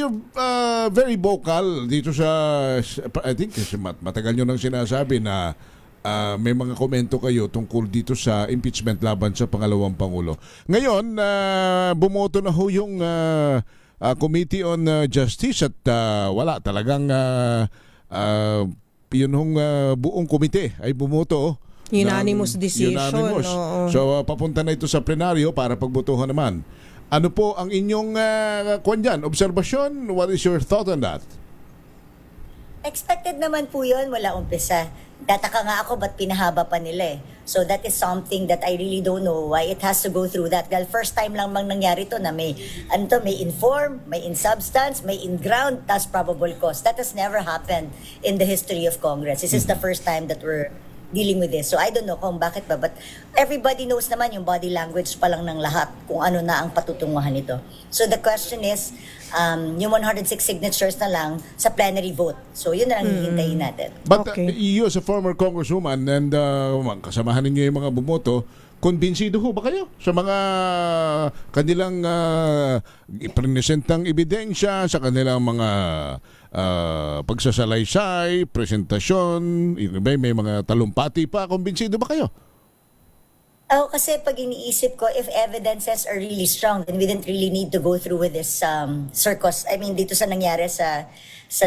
you're very vocal dito sa, I think, matagal nyo nang sinasabi na may mga komento kayo tungkol dito sa impeachment laban sa pangalawang Pangulo. Ngayon, bumoto na ho yung Committee on Justice at wala talagang yun hong buong komite ay bumoto. Unanimous decision. Unanimous. So, papunta na ito sa plenaryo para pagbotohan naman. Ano po ang inyong obserbasyon? What is your thought on that? Expected naman po yun, wala umpisa. Dataka nga ako, ba't pinahaba pa nila eh. So that is something that I really don't know why it has to go through that. Dahil first time lang mang nangyari to na may inform, may in substance, may in ground, tas probable cause. That has never happened in the history of Congress. This is the first time that we're dealing with this. So I don't know kung bakit ba, but everybody knows naman yung body language pa lang ng lahat kung ano na ang patutunguhan nito. So the question is, yung 106 signatures na lang sa plenary vote. So yun na lang hihintayin natin. But Okay. you as a former congresswoman and kasamahan ninyo yung mga bumoto, kumbinsido ho ba kayo sa mga kanilang presentang ebidensya, sa kanilang mga pagsasalaysay, presentasyon, may mga talumpati pa, kumbinsido ba kayo? Kasi pag iniisip ko, if evidences are really strong, then we didn't really need to go through with this circus. I mean, dito sa nangyari sa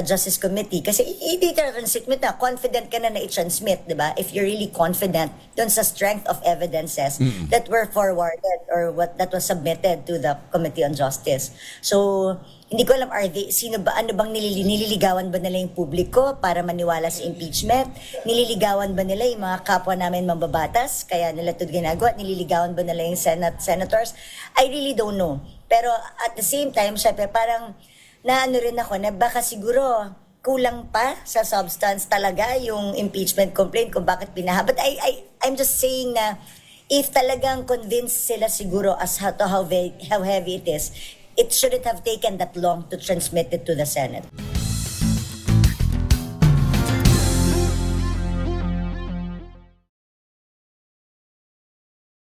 Justice Committee. Kasi hindi ka transmit na, confident ka na i-transmit, di ba? If you're really confident dun sa strength of evidences that were forwarded or that was submitted to the Committee on Justice. So, hindi ko alam, ano bang nililigawan ba nila yung publiko para maniwala sa impeachment? Nililigawan ba nila yung mga kapwa namin mambabatas? Kaya nila ito ginagawa? Nililigawan ba nila yung senators? I really don't know. Pero at the same time, syempre parang naano rin ako na baka siguro kulang pa sa substance talaga yung impeachment complaint kung bakit pinaha. But I'm just saying na if talagang convinced sila siguro as to how heavy it is, it shouldn't have taken that long to transmit it to the Senate.